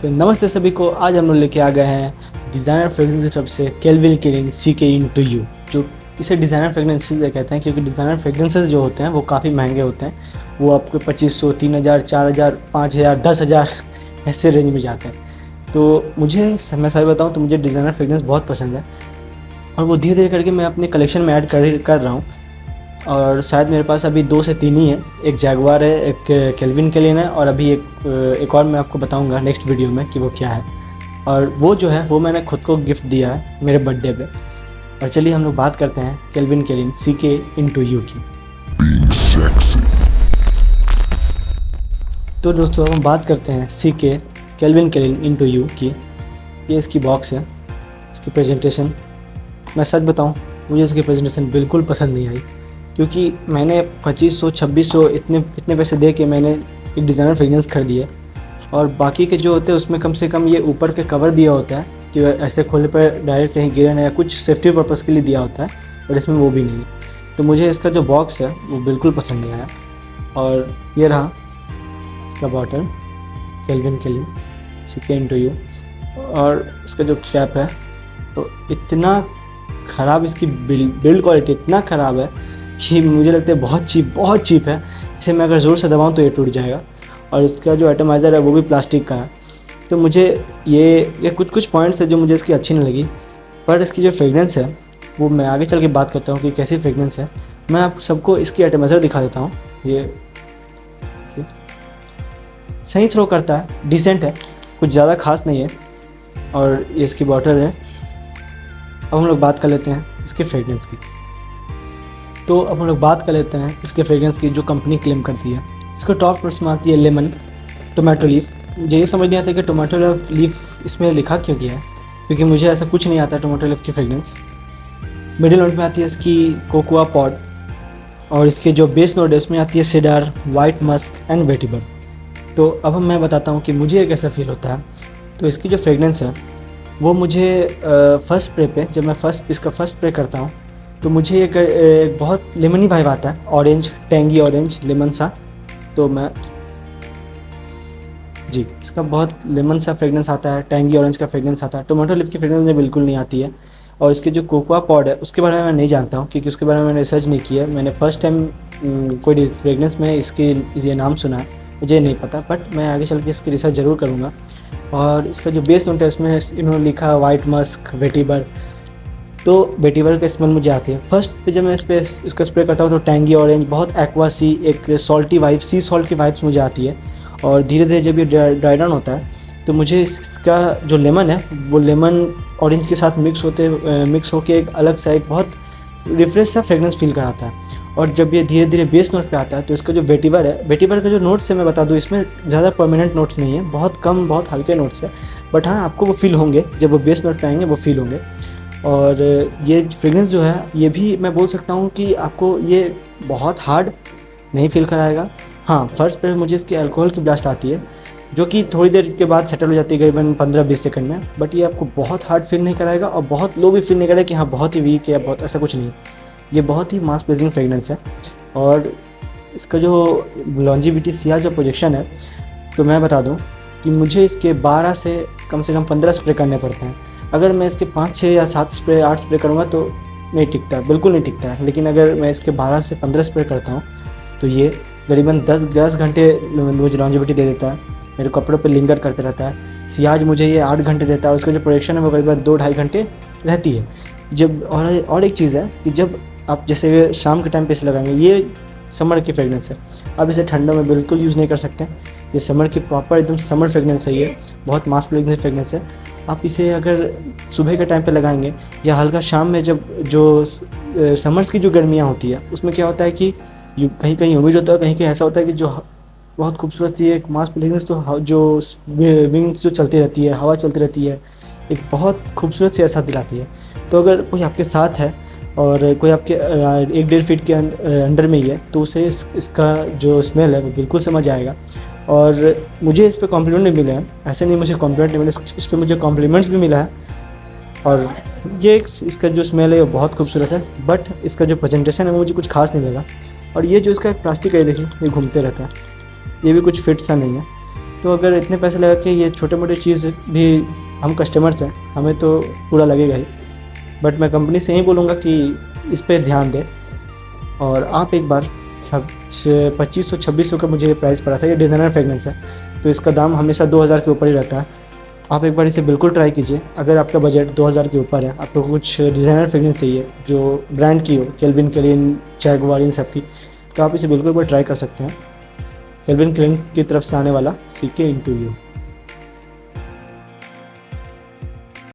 तो नमस्ते सभी को। आज हम लोग लेके आ गए हैं डिज़ाइनर फ्रेग्रेंस की तरफ से kelvin clean CK into you. जो इसे डिज़ाइनर फ्रेग्रेंस इसलिए कहते हैं क्योंकि डिज़ाइनर फ्रेग्रेंसेस जो होते हैं वो काफ़ी महंगे होते हैं। वो आपको 2500, 3000, 4000, 5000, 10,000 ऐसे रेंज में जाते हैं। तो मैं सही बताऊँ तो मुझे डिज़ाइनर फ्रेग्रेंस बहुत पसंद है और वो धीरे धीरे करके मैं अपने कलेक्शन में ऐड कर रहा हूँ। और शायद मेरे पास अभी 2 से 3 ही है। एक जैगुआर है, एक केल्विन क्लीन है और अभी एक और मैं आपको बताऊंगा नेक्स्ट वीडियो में कि वो क्या है। और वो जो है वो मैंने खुद को गिफ्ट दिया है मेरे बर्थडे पे। और चलिए हम लोग बात करते हैं kelvin clean CK into you की। तो दोस्तों हम बात करते हैं CK kelvin clean into you की। ये इसकी बॉक्स है, इसकी प्रेजेंटेशन। मैं सच बताऊं, मुझे इसकी प्रेजेंटेशन बिल्कुल पसंद नहीं आई क्योंकि मैंने 2500, 2600 इतने पैसे दे के मैंने एक डिज़ाइनर फ्रेग्रेंस खरीदी है। और बाकी के जो होते हैं उसमें कम से कम ये ऊपर के कवर दिया होता है कि ऐसे खोलने पर डायरेक्ट कहीं गिरे ना, या कुछ सेफ्टी पर्पज़ के लिए दिया होता है, बट इसमें वो भी नहीं है। तो मुझे इसका जो बॉक्स है वो बिल्कुल पसंद नहीं आया। और ये रहा इसका bottle, kelvin clean CK into you. और इसका जो कैप है तो इतना ख़राब, इसकी बिल्ड क्वालिटी इतना ख़राब है कि मुझे लगता है बहुत चीप है। इसे मैं अगर ज़ोर से दबाऊँ तो ये टूट जाएगा। और इसका जो एटमाइज़र है वो भी प्लास्टिक का है। तो मुझे ये कुछ पॉइंट्स है जो मुझे इसकी अच्छी नहीं लगी। पर इसकी जो फ्रेग्रेंस है वो मैं आगे चल के बात करता हूँ कि कैसी फ्रेग्रेंस है। मैं आप सबको इसकी एटमाइज़र दिखा देता हूँ। ये सही थ्रो करता है, डिसेंट है, कुछ ज़्यादा खास नहीं है। और ये इसकी बॉटल है। अब हम लोग बात कर लेते हैं इसके फ्रेग्रेंस की। तो अब हम लोग बात कर लेते हैं इसके फ्रेग्रेंस की जो कंपनी क्लेम करती है। इसको टॉप नोट्स में आती है लेमन, टोमेटो लीफ। मुझे ये समझ नहीं आता कि टोमेटो लीफ इसमें लिखा क्यों गया है, क्योंकि मुझे ऐसा कुछ नहीं आता टोमेटो लीफ की फ्रेग्रेंस। मिडिल नोट में आती है इसकी कोकोआ पॉड। और इसके जो बेस नोट है उसमें आती है सीडर, वाइट मस्क एंड वेटिबर। तो अब मैं बताता हूँ कि मुझे कैसा फील होता है। तो इसकी जो फ्रेग्रेंस है वो मुझे फर्स्ट स्प्रे पे, जब मैं इसका फर्स्ट स्प्रे करता हूँ तो मुझे एक बहुत लेमनी वाइब आता है, ऑरेंज, टेंगी ऑरेंज लेमन सा। तो मैं जी, इसका बहुत लेमन सा फ्रेग्रेंस आता है, टेंगी ऑरेंज का फ्रेग्रेंस आता है। टोमेटो लीफ की फ्रेग्रेंस मुझे बिल्कुल नहीं आती है। और इसके जो कोकोआ पॉड है उसके बारे में मैं नहीं जानता हूँ क्योंकि उसके बारे में मैंने रिसर्च नहीं किया है। मैंने फर्स्ट टाइम कोई फ्रेग्रेंस में इसकी ये नाम सुना है, मुझे नहीं पता, बट मैं आगे चल के इसकी रिसर्च ज़रूर करूँगा। और इसका जो बेस नोट है उसमें इन्होंने लिखा वाइट मस्क, वेटिबर। तो वेटिबर का स्मेल मुझे आती है। फर्स्ट पे जब मैं इसका स्प्रे करता हूँ तो टेंगी ऑरेंज, बहुत एक्वा सी, एक सॉल्टी वाइब, सी सॉल्ट की वाइब्स मुझे आती है। और धीरे धीरे जब ये ड्राई डाउन होता है तो मुझे इसका जो लेमन है वो लेमन ऑरेंज के साथ मिक्स होकर एक अलग सा, एक बहुत रिफ्रेश सा फ्रेग्रेंस फील कराता है। और जब ये धीरे धीरे बेस नोट पे आता है तो इसका जो वेटिबर है, वेटिबर का जो नोट्स है मैं बता दूँ, इसमें ज़्यादा परमानेंट नोट्स नहीं है, बहुत कम, बहुत हल्के नोट्स है। बट हाँ, आपको वो फील होंगे जब वो बेस नोट पे आएंगे, वो फील होंगे। और ये फ्रेग्रेंस जो है ये भी मैं बोल सकता हूँ कि आपको ये बहुत हार्ड नहीं फील कराएगा। हाँ, फर्स्ट पे मुझे इसकी अल्कोहल की ब्लास्ट आती है जो कि थोड़ी देर के बाद सेटल हो जाती है, करीबन 15-20 सेकंड में। बट ये आपको बहुत हार्ड फील नहीं कराएगा और बहुत लो भी फील नहीं कराएगा कि हाँ बहुत ही वीक है या बहुत, ऐसा कुछ नहीं। ये बहुत ही मास प्लेजिंग फ्रेग्रेंस है। और इसका जो लॉन्जिविटी या जो प्रोजेक्शन है, तो मैं बता दूं कि मुझे इसके 12 से कम 15 स्प्रे करने पड़ते हैं। अगर मैं इसके 5, 6 या 7 स्प्रे, 8 स्प्रे करूँगा तो नहीं टिकता, बिल्कुल नहीं टिकता है। लेकिन अगर मैं इसके 12 से 15 स्प्रे करता हूँ तो ये करीबन 10 घंटे मुझे लॉन्जिविटी दे देता है, मेरे कपड़ों पे लिंगर करते रहता है। सियाज मुझे ये 8 घंटे देता है और उसका जो प्रोडक्शन है वो करीबन 2-2.5 घंटे रहती है। जब और एक चीज़ है कि जब आप जैसे शाम के टाइम पे इसे लगाएंगे, ये समर की फ्रेग्रेंस है, आप इसे ठंडों में बिल्कुल यूज़ नहीं कर सकते। ये समर की प्रॉपर एकदम समर फ्रेग्रेंस है, ये बहुत मास प्लेजिंग फ्रेग्रेंस है। आप इसे अगर सुबह के टाइम पे लगाएंगे या हल्का शाम में, जब जो समर्स की जो गर्मियाँ होती है उसमें क्या होता है कि कहीं कहीं ह्यूमिड होता है, कहीं कहीं ऐसा होता है कि जो बहुत खूबसूरत सी एक मास प्लेजिंग, तो जो विंग्स जो चलती रहती है, हवा चलती रहती है, एक बहुत खूबसूरत सी एहसास दिलाती है। तो अगर कोई आपके साथ है और कोई आपके 1-1.5 फीट के अंडर में ही है तो उसे इसका जो स्मेल है वो बिल्कुल समझ आएगा। और मुझे इस पर कॉम्प्लीमेंट भी मिले हैं, ऐसे नहीं मुझे कॉम्प्लीमेंट नहीं मिले, इस पर मुझे कॉम्प्लीमेंट्स भी मिला है। और ये इसका जो स्मेल है वो बहुत खूबसूरत है, बट इसका जो प्रेजेंटेशन है वो मुझे कुछ खास नहीं लगा। और ये जो इसका एक प्लास्टिक है, देखिए ये घूमते रहता है, ये भी कुछ फिट सा नहीं है। तो अगर इतने पैसे लगा के ये छोटे मोटे चीज़ भी, हम कस्टमर्स हैं, हमें तो पूरा लगेगा ही, बट मैं कंपनी से यही बोलूँगा कि इस पे ध्यान दें। और आप एक बार सब 2500-2600 का मुझे प्राइस पड़ा था, ये डिज़ाइनर फ्रेगनेंस है, तो इसका दाम हमेशा 2000 के ऊपर ही रहता है। आप एक बार इसे बिल्कुल ट्राई कीजिए। अगर आपका बजट 2000 के ऊपर है, आपको कुछ डिज़ाइनर फ्रेगनेंस चाहिए जो ब्रांड की हो, केल्विन क्लेन, जैगुआर, इन सब की, तो आप इसे बिल्कुल एक बार ट्राई कर सकते हैं। केल्विन क्लेन की तरफ से आने वाला CK into U।